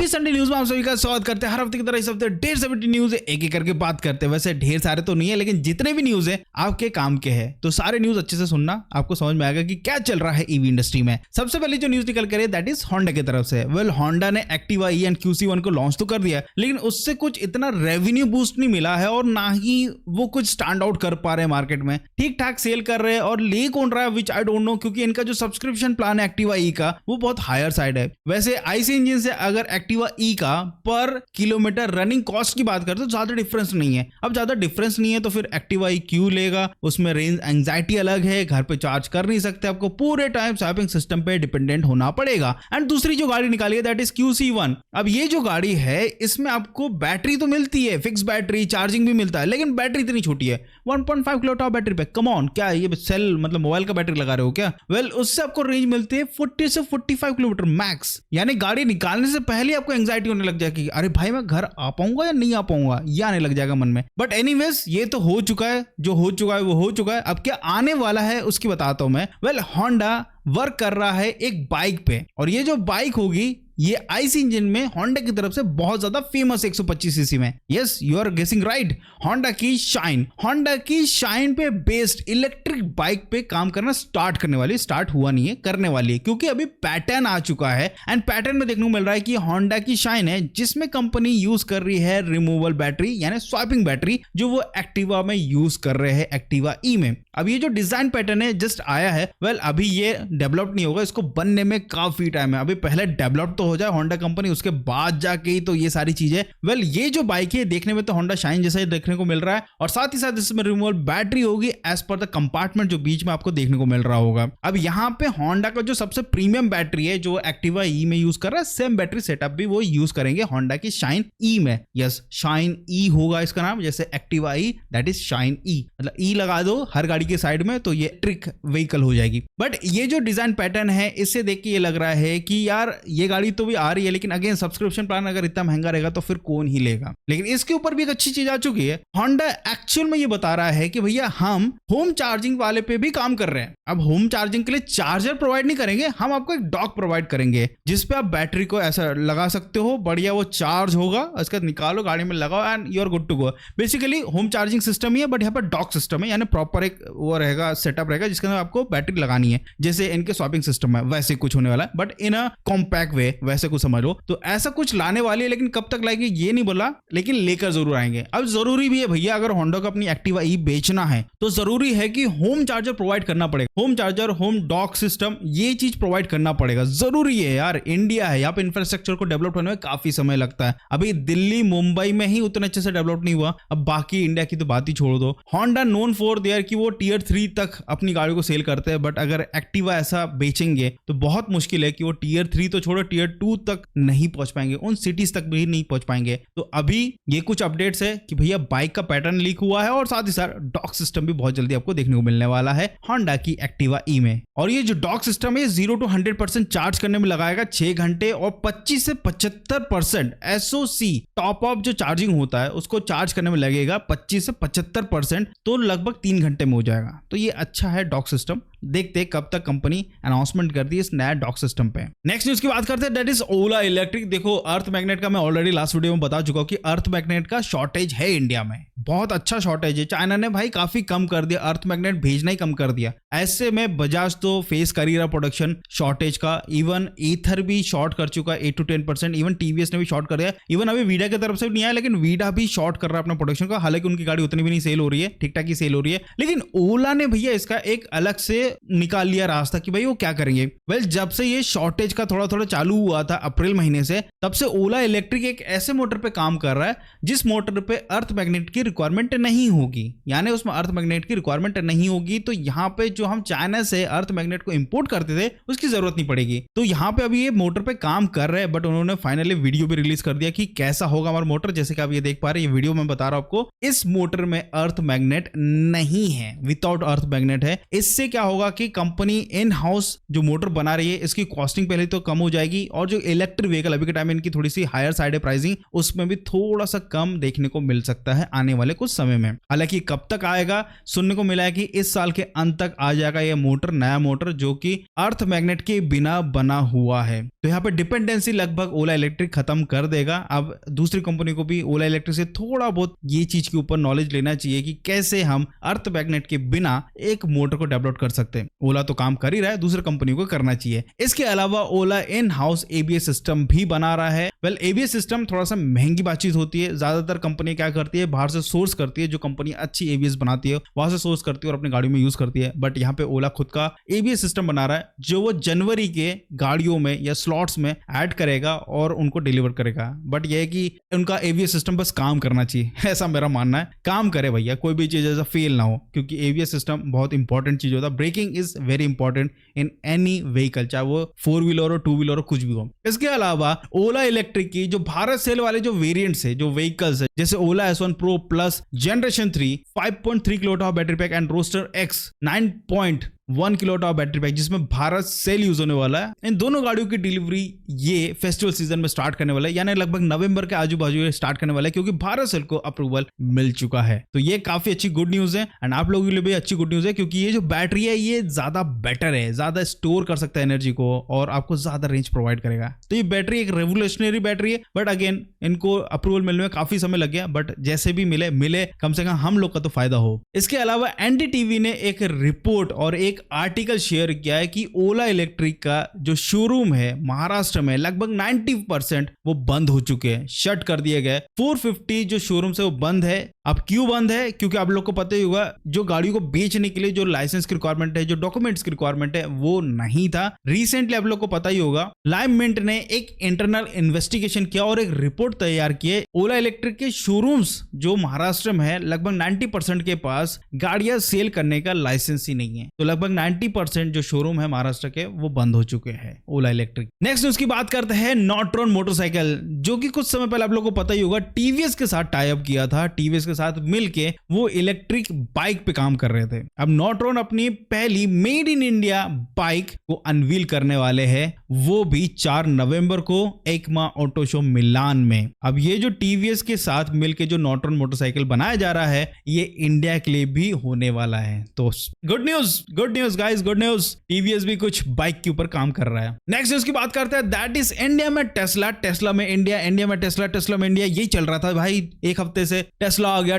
Happy Sunday news में आप सभी का स्वागत करते हैं। हर हफ्ते की तरह इस हफ्ते 170 न्यूज एक एक करके बात करते हैं। वैसे ढेर सारे तो नहीं है, लेकिन जितने भी न्यूज है आपके काम के हैं, तो सारे न्यूज अच्छे से सुनना, आपको समझ में आएगा कि क्या चल रहा है ईवी इंडस्ट्री में। सबसे पहले जो न्यूज निकल कर है दैट इज होंडा की तरफ से। वेल, होंडा ने एक्टिवा ई एंड QC1 को लॉन्च तो कर दिया, लेकिन उससे कुछ इतना रेवेन्यू बूस्ट नहीं मिला है और ना ही वो कुछ स्टैंड आउट कर पा रहे हैं मार्केट में। ठीक ठाक सेल कर रहे हैं और ले कौन रहा है विच आई डोंट नो, क्योंकि इनका जो सब्सक्रिप्शन प्लान है एक्टिवा ई का वो बहुत हायर साइड है। वैसे आईसी इंजन से अगर एक्टिवा ई का पर किलोमीटर रनिंग कॉस्ट की बात करते तो ज्यादा डिफरेंस नहीं है। अब ज्यादा डिफरेंस नहीं है तो फिर एक्टिवा ई क्यों लेगा? उसमें रेंज एंजाइटी अलग है, घर पे चार्ज कर नहीं सकते, आपको पूरे टाइम स्वैपिंग सिस्टम पे डिपेंडेंट होना पड़ेगा। एंड दूसरी जो गाड़ी निकाली है दैट इज QC1। अब ये जो गाड़ी है इसमें आपको बैटरी तो मिलती है, फिक्स बैटरी, चार्जिंग भी मिलता है, लेकिन बैटरी इतनी छोटी है 1.5 किलोवाट बैटरी पे। कम ऑन, क्या ये सेल मतलब मोबाइल का बैटरी लगा रहे हो क्या? वेल, उससे आपको रेंज मिलती है 40 से 45 किलोमीटर मैक्स। यानी गाड़ी निकालने से पहले आपको एंजाइटी होने लग जाएगी, अरे भाई मैं घर आ पाऊंगा या नहीं आ पाऊंगा, ये आने लग जाएगा मन में। बट एनीवेज, ये तो हो चुका है, जो हो चुका है वो हो चुका है। अब क्या आने वाला है उसकी बताता हूं मैं। वेल, होंडा वर्क कर रहा है एक बाइक पे, और ये जो बाइक होगी ये आईसी इंजन में होंडा की तरफ से बहुत ज्यादा फेमस 125 सीसी में। यस, यू आर गेसिंग राइट, होंडा की शाइन पे बेस्ड इलेक्ट्रिक बाइक पे काम करना स्टार्ट करने वाली, स्टार्ट हुआ नहीं है, करने वाली है, क्योंकि अभी पैटर्न आ चुका है। एंड पैटर्न में देखने को मिल रहा है कि होंडा की शाइन है जिसमें कंपनी यूज कर रही है रिमूवल बैटरी यानी स्वैपिंग बैटरी, जो वो एक्टिवा में यूज कर रहे हैं एक्टिवा ई में। अब ये जो डिजाइन पैटर्न है जस्ट आया है, वेल अभी ये डेवलप नहीं होगा, इसको बनने में काफी टाइम है। अभी पहले डेवलप तो हो जाए होंडा कंपनी, उसके बाद जाके ही तो ये सारी चीजें। वेल, ये जो बाइक है देखने में तो होंडा शाइन जैसा ही देखने को मिल रहा है, और साथ ही साथ इसमें रिमूवल बैटरी होगी एज पर द कंपार्टमेंट जो बीच में आपको देखने को मिल रहा होगा। अब यहाँ पे होंडा का जो सबसे प्रीमियम बैटरी है जो एक्टिवा ई में यूज कर रहा है, सेम बैटरी सेटअप भी वो यूज करेंगे होंडा की शाइन ई में। यस, शाइन ई होगा इसका नाम, जैसे Activa E that is Shine E, मतलब ई लगा दो हर गाड़ी के साइड में तो ये इलेक्ट्रिक व्हीकल हो जाएगी। बट ये जो डिजाइन पैटर्न है इससे देख के ये लग रहा है कि यार ये गाड़ी तो भी आ रही है, लेकिन अगेन सब्सक्रिप्शन प्लान अगर इतना महंगा रहेगा तो फिर कौन ही लेगा। लेकिन इसके ऊपर भी एक अच्छी चीज आ चुकी है, होंडा एक्चुअल में ये बता रहा है कि भैया हम होम चार्जिंग वाले पे भी काम कर रहे हैं। अब होम चार्जिंग के लिए चार्जर प्रोवाइड नहीं करेंगे, हम आपको एक डॉक प्रोवाइड करेंगे जिसपे आप बैटरी को ऐसा लगा सकते हो, बढ़िया वो चार्ज होगा, उसका निकालो गाड़ी में लगाओ and you are good to go. Basically home charging system ही है, बट यहाँ पर डॉक सिस्टम है, यानी प्रॉपर एक वो रहेगा, सेटअप रहेगा जिसके अंदर आपको बैटरी लगानी है, जैसे इनके स्वैपिंग सिस्टम है वैसे कुछ होने वाला है, बट इन अ कॉम्पैक्ट वे, वैसे कुछ समझ लो। तो ऐसा कुछ लाने वाली है, लेकिन कब तक लाएंगे ये नहीं बोला, लेकिन लेकर जरूर आएंगे। अब जरूरी भी है भैया, अगर होंडा को अपनी एक्टिवा ई बेचना है तो जरूरी है कि होम चार्जर प्रोवाइड करना पड़ेगा। Home charger, home dock system, ये चीज प्रोवाइड करना पड़ेगा, जरूरी है यार। इंडिया है, यहाँ पे इंफ्रास्ट्रक्चर को डेवलप होने में काफी समय लगता है। अभी दिल्ली मुंबई में ही उतने अच्छे से डेवलप नहीं हुआ, अब बाकी इंडिया की तो बात ही छोड़ दो। होंडा नोन फॉर देयर कि वो Tier 3 तक अपनी गाड़ी को सेल करते हैं, बट अगर एक्टिवा ऐसा बेचेंगे तो बहुत मुश्किल है कि वो Tier 3 तो छोड़ो Tier 2 तक नहीं पहुंच पाएंगे, उन सिटीज तक भी नहीं पहुंच पाएंगे। तो अभी ये कुछ अपडेट्स है कि भैया बाइक का पैटर्न लीक हुआ है, और साथ ही साथ डॉक सिस्टम भी बहुत जल्दी आपको देखने को मिलने वाला है होंडा की एक्टिवा ई में। और ये जो डॉक सिस्टम है 0 to 100% चार्ज करने में लगाएगा 6 घंटे, और 25 से 75% SOC टॉप अप जो चार्जिंग होता है उसको चार्ज करने में लगेगा 25 से 75%, तो लगभग 3 घंटे में हो जाएगा। तो ये अच्छा है डॉक सिस्टम। देखते हैं कब तक कंपनी अनाउंसमेंट करती है इस नया डॉक सिस्टम पे। नेक्स्ट न्यूज की बात करते हैं दैट इज ओला इलेक्ट्रिक। देखो, अर्थ मैग्नेट का मैं ऑलरेडी लास्ट वीडियो में बता चुका हूं कि अर्थ मैग्नेट का शॉर्टेज है इंडिया में, बहुत अच्छा शॉर्टेज है। चाइना ने भाई काफी कम कर दिया, अर्थ मैग्नेट भेजना ही कम कर दिया। ऐसे में बजाज तो फेस कर ही रहा प्रोडक्शन शॉर्टेज का, इवन ईथर भी शॉर्ट कर चुका है 8 to 10%, इवन टीवीएस ने भी शॉर्ट कर दिया, इवन अभी वीडा की तरफ से भी नहीं आया, लेकिन वीडा भी शॉर्ट कर रहा है अपना प्रोडक्शन का। हालांकि उनकी गाड़ी उतनी भी नहीं सेल हो रही है, ठीक ठाक ही सेल हो रही है, लेकिन ओला ने भैया इसका एक अलग से निकाल लिया रास्ता कि भाई वो क्या करेंगे। वेल, जब से ये शॉर्टेज का थोड़ा थोड़ा चालू हुआ था अप्रैल महीने से, तब से ओला इलेक्ट्रिक एक ऐसे मोटर पे काम कर रहा है जिस मोटर पे अर्थ मैग्नेट की रिक्वायरमेंट नहीं होगी, यानी उसमें अर्थ मैग्नेट की रिक्वायरमेंट नहीं होगी। तो यहाँ पे जो हम चाइना से अर्थ मैग्नेट को इंपोर्ट करते थे उसकी जरूरत नहीं पड़ेगी। तो यहाँ पे अभी ये मोटर पे काम कर रहे हैं, बट उन्होंने फाइनली वीडियो भी रिलीज कर दिया कि कैसा होगा हमारा मोटर। जैसे कि आप ये देख पा रहे हैं, ये वीडियो में बता रहा हूं आपको, इस मोटर में अर्थ मैग्नेट नहीं है, विदाउट अर्थ मैग्नेट है। इससे क्या होगा कि कंपनी इन हाउस जो मोटर बना रही है इसकी कॉस्टिंग पहले तो कम हो जाएगी, और जो इलेक्ट्रिक व्हीकल अभी के टाइम में इनकी थोड़ी सी हायर साइड है प्राइसिंग, उसमें भी थोड़ा सा कम देखने को मिल सकता है आने वाले वाले कुछ समय में। हालांकि कब तक आएगा, सुनने को मिला है कि इस साल के अंत तक आ जाएगा ये मोटर, नया मोटर जो कि अर्थ मैग्नेट के बिना बना हुआ है। तो यहाँ पे डिपेंडेंसी लगभग ओला इलेक्ट्रिक खत्म कर देगा। अब दूसरी कंपनी को भी ओला इलेक्ट्रिक से थोड़ा बहुत ये चीज के ऊपर नॉलेज लेना चाहिए कि कैसे हम अर्थ मैग्नेट के बिना एक मोटर को डेवलप कर सकते हैं। ओला तो काम कर ही रहा है, दूसरी कंपनी को करना चाहिए। इसके अलावा ओला इन हाउस एबीएस सिस्टम भी बना रहा है। वेल, एबीएस सिस्टम थोड़ा सा महंगी बातचीत होती है। ज्यादातर कंपनी क्या करती है, बाहर से सोर्स करती है। जो कंपनी अच्छी एबीएस बनाती है वहां से सोर्स करती है और अपनी गाड़ियों में यूज करती है। बट यहाँ पे ओला खुद का एबीएस सिस्टम बना रहा है जो वो जनवरी के गाड़ियों में या स्लॉट्स में ऐड करेगा और उनको डिलीवर करेगा। बट यह है कि उनका एबीएस सिस्टम बस काम करना चाहिए, ऐसा मेरा मानना है। काम करे भैया, कोई भी चीज ऐसा फेल ना हो, क्योंकि एबीएस सिस्टम बहुत इंपॉर्टेंट चीज होता है। Braking is very important in any vehicle, चाहे वो 4 व्हीलर हो, 2 व्हीलर हो, कुछ भी हो। इसके अलावा ओला इलेक्ट्रिक की जो भारत सेल वाले जो वेरिएंट्स है, जो व्हीकल्स है, जैसे Ola S1 Pro plus generation 3 5.3 kilowatt battery pack and roadster X 9.1 kilowatt battery pack, जिसमें भारत सेल यूज होने वाला है। इन दोनों गाड़ियों की डिलीवरी ये फेस्टिवल सीजन में स्टार्ट करने वाला है, यानी लगभग नवंबर के आजू बाजू स्टार्ट करने वाला है, क्योंकि भारत सेल को अप्रूवल मिल चुका है। तो ये काफी अच्छी गुड न्यूज है एंड आप लोगों के लिए भी अच्छी गुड न्यूज है, क्योंकि ये जो बैटरी है ये ज्यादा बेटर है, ज्यादा स्टोर कर सकता है एनर्जी को और आपको ज्यादा रेंज प्रोवाइड करेगा। तो ये बैटरी एक रेवोल्यूशनरी बैटरी है। बट अगेन इनको अप्रूवल मिलने में काफी समय लग गया, बट जैसे भी मिले कम से कम हम लोग का तो फायदा हो। इसके अलावा एनडीटीवी ने एक रिपोर्ट और एक आर्टिकल शेयर किया है कि ओला इलेक्ट्रिक का जो शोरूम है महाराष्ट्र में लगभग 90% वो बंद हो चुके हैं, शट कर दिए गए। 450 जो शोरूम से वो बंद है। अब क्यों बंद है, क्योंकि आप लोग को पता ही होगा जो गाड़ियों को बेचने के लिए जो लाइसेंस की रिक्वायरमेंट है, जो डॉक्यूमेंट्स की रिक्वायरमेंट है, वो नहीं था। रिसेंटली आप लोग को पता ही होगा लाइम मिंट ने एक इंटरनल इन्वेस्टिगेशन किया और एक रिपोर्ट तैयार की है। ओला इलेक्ट्रिक के शोरूम्स जो महाराष्ट्र में है लगभग 90% के पास गाड़ियां सेल करने का लाइसेंस ही नहीं है। तो लगभग 90% जो शोरूम है महाराष्ट्र के वो बंद हो चुके हैं ओला इलेक्ट्रिक। नेक्स्ट न्यूज की बात करते हैं नॉट्रॉन मोटरसाइकिल, जो कि कुछ समय पहले आप लोग को पता ही होगा टीवीएस के साथ टाई अप किया था। टीवीएस के साथ मिलके वो इलेक्ट्रिक बाइक पे काम कर रहे थे। अब नॉट्रॉन अपनी पहली मेड इन इंडिया बाइक को अनवील करने वाले हैं, वो भी 4 नवंबर को EICMA ऑटो शो मिलान में। अब ये जो टीवीएस के साथ मिलके जो नॉट्रॉन मोटरसाइकिल बनाया जा रहा है ये इंडिया के लिए भी होने वाला है। तो good news guys, good news. TVS भी कुछ बाइक के ऊपर काम कर रहा है। नेक्स्ट न्यूज की बात करते हैं, दैट इज इंडिया में टेस्ला में इंडिया, इंडिया में टेस्ला में इंडिया। यही चल रहा था भाई एक हफ्ते से, टेस्ला आ गया।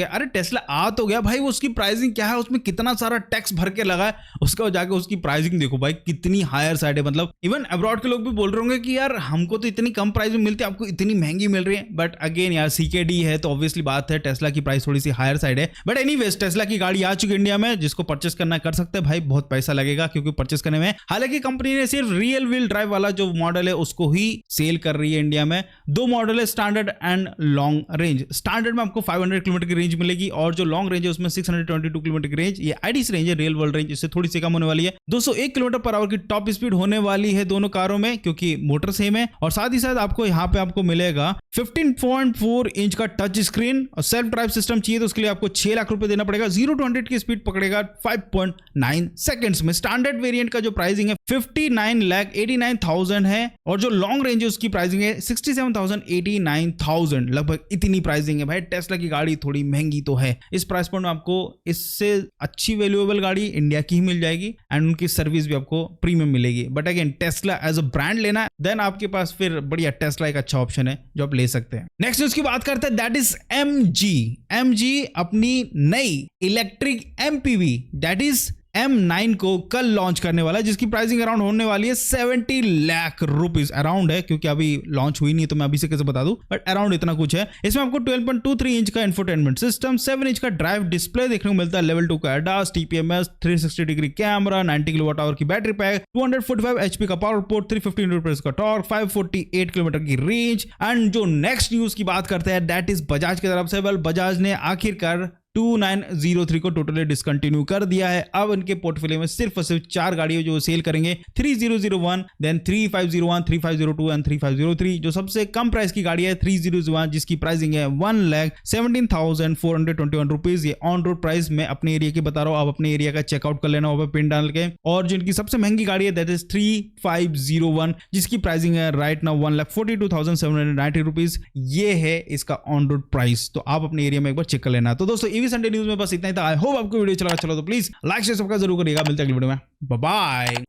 अरे टेस्ला आ तो गया भाई, उसकी प्राइसिंग क्या है, उसमें कितना सारा टैक्स भर के लगा है, उसका जाके उसकी प्राइसिंग देखो भाई कितनी हायर साइड है। मतलब इवन अब्रॉड के लोग भी बोल रहे होंगे कि यार हमको तो इतनी कम प्राइस में मिलती है, आपको इतनी महंगी मिल रही है। बट अगेन यार सीकेडी है तो ऑब्वियसली बात है टेस्ला की प्राइस थोड़ी सी हायर साइड है। बट एनीवेज टेस्ला की गाड़ी आ चुकी इंडिया में, जिसको परचेस करना कर सकते हैं भाई, बहुत पैसा लगेगा क्योंकि परचेस करने में। हालांकि कंपनी ने सिर्फ रियल व्हील ड्राइव वाला जो मॉडल है उसको ही सेल कर रही है इंडिया में। 2 मॉडल है, standard and long range. Standard में आपको 500 किलोमीटर की रेंज मिलेगी और जो लॉन्ग रेंज है उसमें 622 किलोमीटर की रेंज। ये आईडीसी रेंज है, रियल वर्ल्ड रेंज इससे थोड़ी सी कम होने वाली है। 201 किलोमीटर पर आवर की टॉप स्पीड होने वाली है दोनों कारों में, क्योंकि मोटर सेम है। और साथ ही साथ आपको यहाँ पे आपको मिलेगा 15.4 इंच का टच स्क्रीन और सेल्फ ड्राइव सिस्टम चाहिए तो उसके लिए आपको 6 लाख रुपए देना पड़ेगा। 0 to 100 की स्पीड पकड़ेगा 5.9 सेकंड्स में। स्टैंडर्ड वेरिएंट का जो प्राइसिंग है 59,89,000 है और जो लॉन्ग रेंज है उसकी प्राइसिंग है 67,89,000। लगभग इतनी प्राइसिंग है भाई। टेस्ला की गाड़ी थोड़ी महंगी तो है, इस प्राइस पॉइंट में आपको इससे अच्छी वैल्यूएबल गाड़ी इंडिया की ही मिल जाएगी एंड उनकी सर्विस भी आपको प्रीमियम मिलेगी। But again Tesla as a brand लेना देन आपके पास फिर बढ़िया टेस्ला एक अच्छा ऑप्शन है जो आप ले सकते हैं। नेक्स्ट न्यूज की बात करते हैं, दैट इज एमजी अपनी नई electric MPV that is M9 को कल लॉन्च करने वाला है, जिसकी प्राइसिंग अराउंड होने वाली है 70 लाख रुपीस। अराउंड है क्योंकि अभी लॉन्च हुई नहीं तो मैं अभी से कैसे बता दूं, बट अराउंड इतना कुछ है। इसमें आपको 12.23 इंच का इंफोटेनमेंट सिस्टम, 7 इंच का ड्राइव डिस्प्ले देखने को मिलता है, लेवल 2 का ADAS, TPMS, 360 degree camera, 90 kilowatt hour की बैटरी पैक, 245 HP का पावर पोर्ट, 350 न्यूटन का टॉर्क, 548 किलोमीटर की रेंज। एंड जो नेक्स्ट न्यूज की बात करते हैं दैट इज बजाज की तरफ से। वेल बजाज ने आखिरकार 2903 को टोटली डिसकंटिन्यू कर दिया है। अब इनके पोर्टफोलियो में सिर्फ और सिर्फ 4 गाड़ियां जो सेल करेंगे, 3001, देन 3501, 3502 एंड 3503। जो सबसे कम प्राइस की गाड़ी है 3001 जिसकी प्राइसिंग है 1,17,421 रुपीज। ये ऑन रोड प्राइस मैं अपने एरिया की बता रहा हूँ, आप अपने एरिया का चेकआउट कर लेना वहां पे पिन डाल के। और जिनकी सबसे महंगी गाड़ी है दैट इज 3501 जिसकी प्राइसिंग है राइट नाउ 1,42,790 रुपीज। ये है इसका ऑन रोड प्राइस, तो आप अपने एरिया में एक बार चेक कर लेना। तो दोस्तों ईवी संडे न्यूज में बस इतना ही था। आई होप आपको वीडियो चला तो प्लीज लाइक शेयर सब्सक्राइब जरूर करिएगा। मिलते हैं अगली वीडियो में, बाय बाय।